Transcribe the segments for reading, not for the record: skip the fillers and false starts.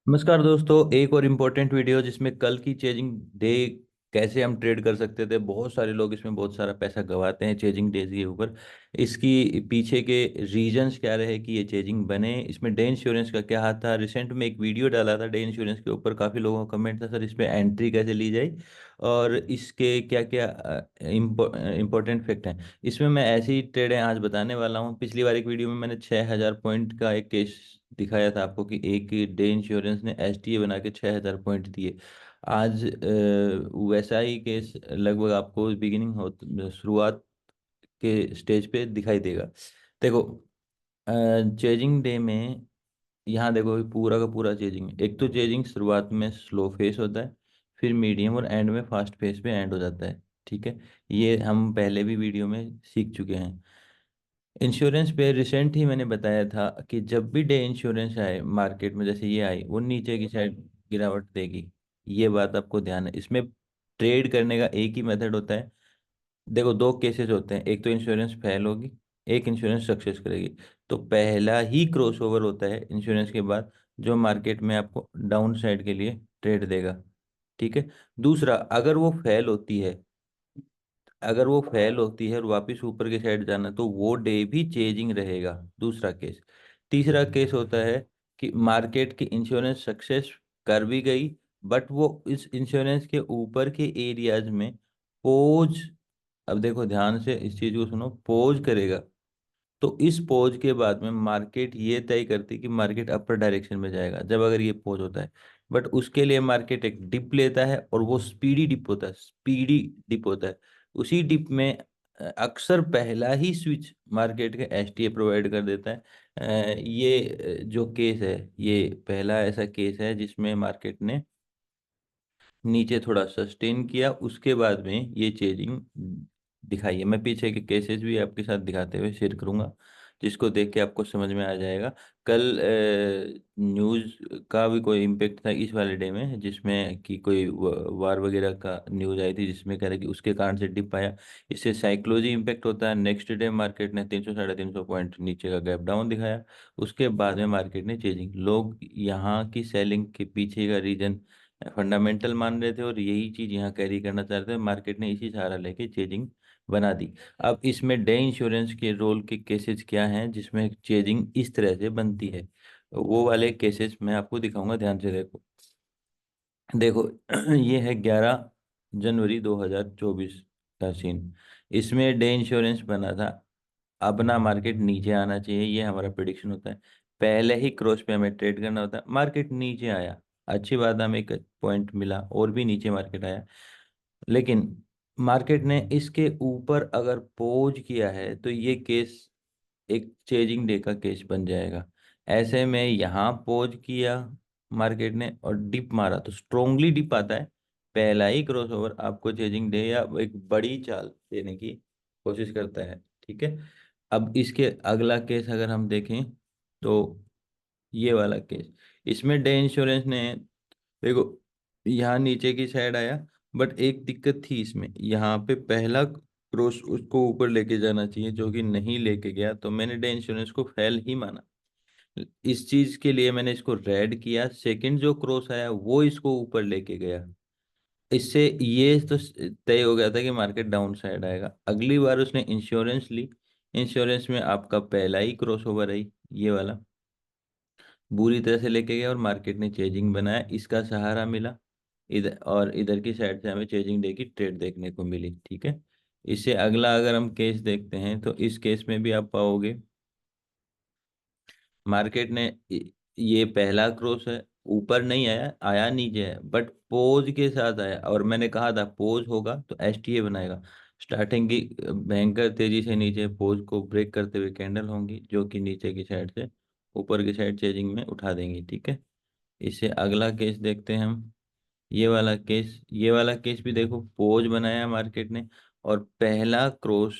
नमस्कार दोस्तों, एक और इम्पोर्टेंट वीडियो जिसमें कल की चेजिंग डे कैसे हम ट्रेड कर सकते थे। बहुत सारे लोग इसमें बहुत सारा पैसा गंवाते हैं चेजिंग डेज के ऊपर। इसकी पीछे के रीजंस क्या रहे कि ये चेजिंग बने, इसमें डे इंश्योरेंस का क्या हाथ था। रिसेंट में एक वीडियो डाला था डे इंश्योरेंस के ऊपर, काफ़ी लोगों का कमेंट था सर इस पे एंट्री कैसे ली जाए और इसके क्या क्या इम्पोर्टेंट फैक्ट हैं। इसमें मैं ऐसी ट्रेडें आज बताने वाला हूँ। पिछली बार एक वीडियो में मैंने 6,000 पॉइंट का एक केस दिखाया था आपको कि एक डे इंश्योरेंस ने एसटीए बना के 6,000 पॉइंट दिए। आज वैसा ही केस लगभग आपको बिगिनिंग हो शुरुआत के स्टेज पे दिखाई देगा। देखो, चेजिंग डे में यहाँ देखो ये पूरा का पूरा चेजिंग, एक तो चेजिंग शुरुआत में स्लो फेस होता है, फिर मीडियम और एंड में फास्ट फेस पे एंड हो जाता है। ठीक है, ये हम पहले भी वीडियो में सीख चुके हैं। इंश्योरेंस पे रिसेंट ही मैंने बताया था कि जब भी डे इंश्योरेंस आए मार्केट में, जैसे ये आई, वो नीचे की साइड गिरावट देगी। ये बात आपको ध्यान है। इसमें ट्रेड करने का एक ही मेथड होता है। देखो, दो केसेस होते हैं, एक तो इंश्योरेंस फेल होगी, एक इंश्योरेंस सक्सेस करेगी। तो पहला ही क्रॉसओवर होता है इंश्योरेंस के बाद जो मार्केट में आपको डाउन साइड के लिए ट्रेड देगा। ठीक है। दूसरा, अगर वो फेल होती है और वापस ऊपर की साइड जाना, तो वो डे भी चेजिंग रहेगा। दूसरा केस। तीसरा केस होता है कि मार्केट की इंश्योरेंस सक्सेस कर भी गई, बट वो इस इंश्योरेंस के ऊपर के एरियाज में पोज, अब देखो ध्यान से इस चीज को सुनो, पोज करेगा। तो इस पोज के बाद में मार्केट ये तय करती है कि मार्केट अपर डायरेक्शन में जाएगा जब अगर ये पोज होता है। बट उसके लिए मार्केट एक डिप लेता है और वो स्पीडी डिप होता है, स्पीडी डिप होता है। उसी डिप में अक्सर पहला ही स्विच मार्केट के एसटीए प्रोवाइड कर देता है। ये जो केस है, ये पहला ऐसा केस है जिसमें मार्केट ने नीचे थोड़ा सस्टेन किया, उसके बाद में ये चेजिंग दिखाई है। मैं पीछे के केसेस भी आपके साथ दिखाते हुए शेयर करूंगा, जिसको देख के आपको समझ में आ जाएगा। कल न्यूज़ का भी कोई इम्पेक्ट था इस वाले डे में, जिसमें कि कोई वार वगैरह का न्यूज़ आई थी, जिसमें कह रहे कि उसके कारण से डिप आया। इससे साइकोलॉजी इम्पेक्ट होता है। नेक्स्ट डे मार्केट ने 300 साढ़े 300 पॉइंट नीचे का गैप डाउन दिखाया। उसके बाद में मार्केट ने चेजिंग, लोग यहाँ की सेलिंग के पीछे का रीजन फंडामेंटल मान रहे थे और यही चीज यहाँ कैरी करना चाह रहे थे। मार्केट ने इसी सहारा लेके चेजिंग बना दी। अब इसमें डे इंश्योरेंस के रोल के केसेस क्या हैं जिसमें चेजिंग इस तरह से बनती है, वो वाले केसेस मैं आपको दिखाऊंगा। ध्यान से देखो। देखो ये है 11 जनवरी 2024 का सीन। इसमें डे इंश्योरेंस बना था। अब ना मार्केट नीचे आना चाहिए, ये हमारा प्रिडिक्शन होता है। पहले ही क्रॉस पे हमें ट्रेड करना होता है। मार्केट नीचे आया, अच्छी बात है, हमें एक पॉइंट मिला और भी नीचे मार्केट आया। लेकिन मार्केट ने इसके ऊपर अगर पोज किया है तो ये केस एक चेजिंग डे का केस बन जाएगा। ऐसे में यहाँ पोज किया मार्केट ने और डिप मारा तो स्ट्रोंगली डिप आता है। पहला ही क्रॉसओवर आपको चेजिंग डे या एक बड़ी चाल देने की कोशिश करता है। ठीक है। अब इसके अगला केस अगर हम देखें तो ये वाला केस, इसमें डे इंश्योरेंस ने, देखो, यहाँ नीचे की साइड आया, बट एक दिक्कत थी इसमें, यहाँ पे पहला क्रॉस उसको ऊपर लेके जाना चाहिए जो कि नहीं लेके गया, तो मैंने डे इंश्योरेंस को फेल ही माना। इस चीज के लिए मैंने इसको रेड किया। सेकंड जो क्रॉस आया वो इसको ऊपर लेके गया। इससे ये तो तय हो गया था कि मार्केट डाउन साइड आएगा। अगली बार उसने इंश्योरेंस ली, इंश्योरेंस में आपका पहला ही क्रॉस ओवर आई, ये वाला बुरी तरह से लेके गया और मार्केट ने चेजिंग बनाया, इसका सहारा मिला। इधर और इधर की साइड से हमें चेजिंग डे की ट्रेड देखने को मिली। ठीक है। इससे अगला अगर हम केस देखते हैं तो इस केस में भी आप पाओगे मार्केट ने ये पहला क्रॉस है, ऊपर नहीं आया, आया नीचे है, बट पोज के साथ आया और मैंने कहा था पोज होगा तो एसटीए बनाएगा। स्टार्टिंग की भयंकर तेजी से नीचे पोज को ब्रेक करते हुए कैंडल होंगी जो कि नीचे की साइड से ऊपर की साइड चेजिंग में उठा देंगी। ठीक है। इससे अगला केस देखते हैं हम। ये वाला केस भी देखो, पोज बनाया मार्केट ने और पहला क्रॉस,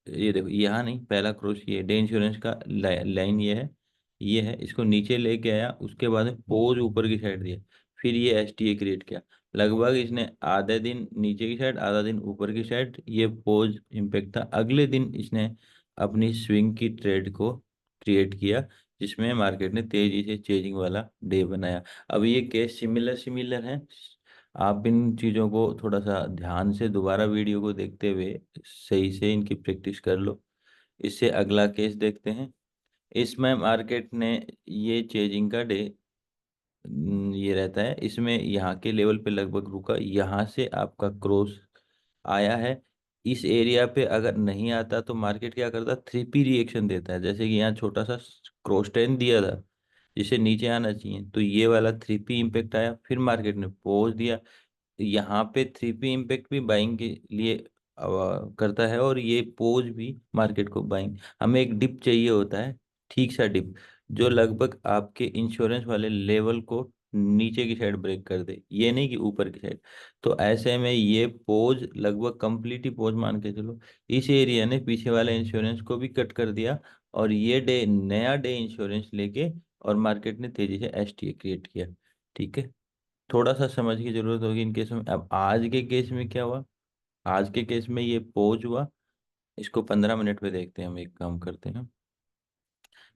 ये देखो यहाँ नहीं, पहला क्रॉस ये डे इंश्योरेंस का लाइन ये है, इसको नीचे लेके आया, उसके बाद में पोज ऊपर की साइड दिया, फिर ये एसटीए क्रिएट किया। लगभग इसने आधे दिन नीचे की साइड आधा दिन ऊपर की साइड, ये पोज इम्पेक्ट था। अगले दिन इसने अपनी स्विंग की ट्रेड को क्रिएट किया, जिसमें मार्केट ने तेजी से चेजिंग वाला डे बनाया। अब ये केस सिमिलर सिमिलर हैं। आप इन चीज़ों को थोड़ा सा ध्यान से दोबारा वीडियो को देखते हुए सही से इनकी प्रैक्टिस कर लो। इससे अगला केस देखते हैं। इसमें मार्केट ने ये चेजिंग का डे ये रहता है, इसमें यहाँ के लेवल पे लगभग रुका, यहाँ से आपका क्रॉस आया है। इस एरिया पे अगर नहीं आता तो मार्केट क्या करता, 3P रिएक्शन देता है। जैसे कि यहाँ छोटा सा क्रॉस टेन दिया था जिसे नीचे आना चाहिए, तो ये वाला 3P इम्पेक्ट आया, फिर मार्केट ने पॉज दिया। यहाँ पे 3P इम्पेक्ट भी बाइंग के लिए करता है, और ये पोज भी मार्केट को बाइंग। हमें एक डिप चाहिए होता है, ठीक सा डिप, जो लगभग आपके इंश्योरेंस वाले लेवल को नीचे की साइड ब्रेक कर दे, ये नहीं कि ऊपर की साइड। तो ऐसे में ये पोज लगभग कंप्लीट ही पोज मान के चलो, इस एरिया ने पीछे वाले इंश्योरेंस को भी कट कर दिया, और ये डे नया डे इंश्योरेंस लेके और मार्केट ने तेजी से STA क्रिएट किया। ठीक है, थोड़ा सा समझ की जरूरत होगी इन केस में। अब आज के केस में क्या हुआ, आज के केस में ये पोज हुआ, इसको 15 मिनट पे देखते हैं। हम एक काम करते हैं,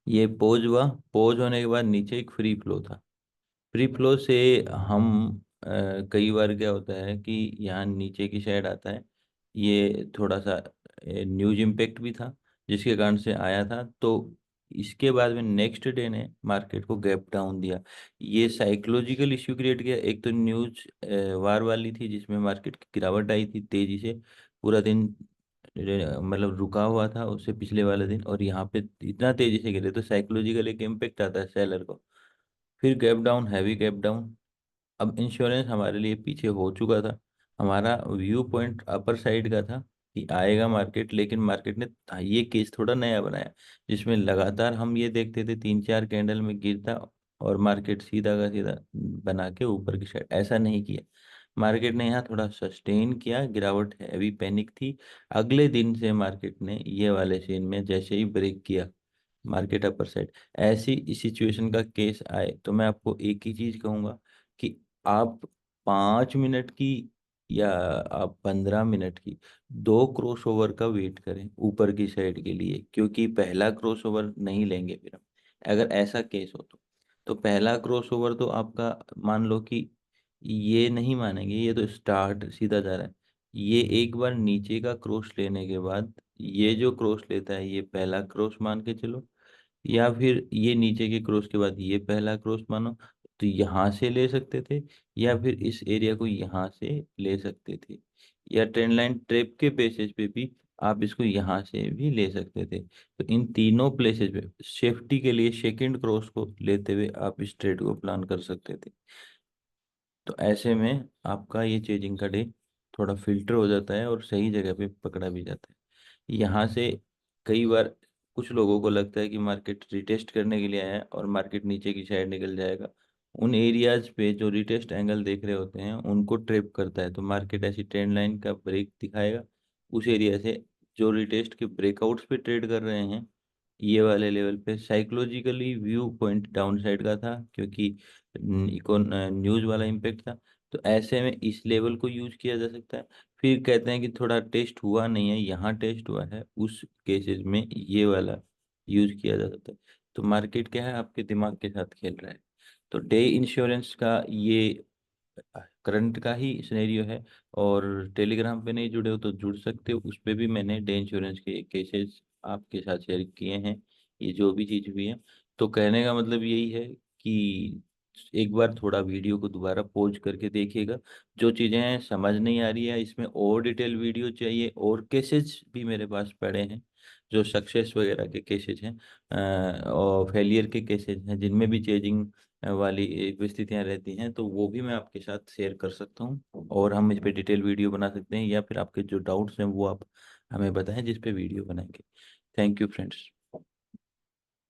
ये पोज हुआ, पोज होने के बाद नीचे एक फ्री फ्लो था। फ्री फ्लो से हम कई बार क्या होता है कि यहाँ नीचे की साइड आता है, ये थोड़ा सा न्यूज इम्पेक्ट भी था जिसके कारण से आया था। तो इसके बाद में नेक्स्ट डे ने मार्केट को गैप डाउन दिया। ये साइकोलॉजिकल इश्यू क्रिएट किया। एक तो न्यूज वार वाली थी जिसमें मार्केट की गिरावट आई थी तेजी से, पूरा दिन मतलब रुका हुआ था उससे पिछले वाले दिन, और यहाँ पे इतना तेजी से गिरे तो साइकोलॉजिकल एक इम्पेक्ट आता है सेलर को। फिर gap down, heavy gap down. अब इंश्योरेंस हमारे लिए पीछे हो चुका था, हमारा व्यू पॉइंट अपर साइड का था कि आएगा मार्केट, लेकिन मार्केट ने ये केस थोड़ा नया बनाया जिसमें लगातार हम ये देखते थे 3-4 कैंडल में गिरता और मार्केट सीधा का सीधा बना के ऊपर की साइड। ऐसा नहीं किया, मार्केट ने यहाँ थोड़ा सस्टेन किया, गिरावट हैवी पैनिक थी। अगले दिन से मार्केट ने ये वाले सीन में जैसे ही ब्रेक किया मार्केट अपर साइड, ऐसी सिचुएशन का केस आए तो मैं आपको एक ही चीज कहूंगा कि आप 5 मिनट की या आप 15 मिनट की दो क्रॉसओवर का वेट करें ऊपर की साइड के लिए, क्योंकि पहला क्रॉसओवर नहीं लेंगे फिर हम, अगर ऐसा केस हो तो पहला क्रॉसओवर तो आपका मान लो कि ये नहीं मानेंगे, ये तो स्टार्ट सीधा जा रहा है। ये एक बार नीचे का क्रॉस लेने के बाद ये जो क्रॉस लेता है ये पहला क्रॉस मान के चलो, या फिर ये नीचे के क्रॉस के बाद ये पहला क्रॉस मानो, तो यहाँ से ले सकते थे, या फिर इस एरिया को यहाँ से ले सकते थे, या ट्रेंड लाइन ट्रेप के बेसिस पे भी आप इसको यहाँ से भी ले सकते थे। तो इन तीनों प्लेसेस पे सेफ्टी के लिए सेकंड क्रॉस को लेते हुए आप इस ट्रेड को प्लान कर सकते थे। तो ऐसे में आपका ये चेजिंग का डे थोड़ा फिल्टर हो जाता है और सही जगह पे पकड़ा भी जाता है। यहाँ से कई बार कुछ लोगों को लगता है कि मार्केट रिटेस्ट करने के लिए आया है और मार्केट नीचे की साइड निकल जाएगा। उन एरियाज पे जो रिटेस्ट एंगल देख रहे होते हैं उनको ट्रेप करता है, तो मार्केट ऐसी ट्रेंड लाइन का ब्रेक दिखाएगा उस एरिया से। जो रिटेस्ट के ब्रेकआउट्स पे ट्रेड कर रहे हैं ये वाले लेवल पे psychologically view point down side का था, क्योंकि इकोन न्यूज वाला इम्पेक्ट था। तो ऐसे में इस लेवल को यूज किया जा सकता है। फिर कहते हैं कि थोड़ा टेस्ट हुआ नहीं है, यहाँ टेस्ट हुआ है, उस केसेस में ये वाला यूज किया जा सकता है। तो मार्केट क्या है, आपके दिमाग के साथ खेल रहा है। तो डे इंश्योरेंस का ये करंट का ही सिनेरियो है। और टेलीग्राम पे नहीं जुड़े हो तो जुड़ सकते हो, उस पे भी मैंने डे इंश्योरेंस के केसेस आपके साथ शेयर किए हैं, ये जो भी चीज़ हुई है। तो कहने का मतलब यही है कि एक बार थोड़ा वीडियो को दोबारा पॉज करके देखिएगा, जो चीज़ें समझ नहीं आ रही है इसमें और डिटेल वीडियो चाहिए, और केसेस भी मेरे पास पड़े हैं जो सक्सेस वगैरह के केसेस हैं, और फेलियर के केसेस हैं जिनमें भी चेजिंग वाली स्थितियाँ रहती हैं, तो वो भी मैं आपके साथ शेयर कर सकता हूँ, और हम इस पे डिटेल वीडियो बना सकते हैं, या फिर आपके जो डाउट्स हैं वो आप हमें बताएं जिस पे वीडियो बनाएंगे। Thank you friends.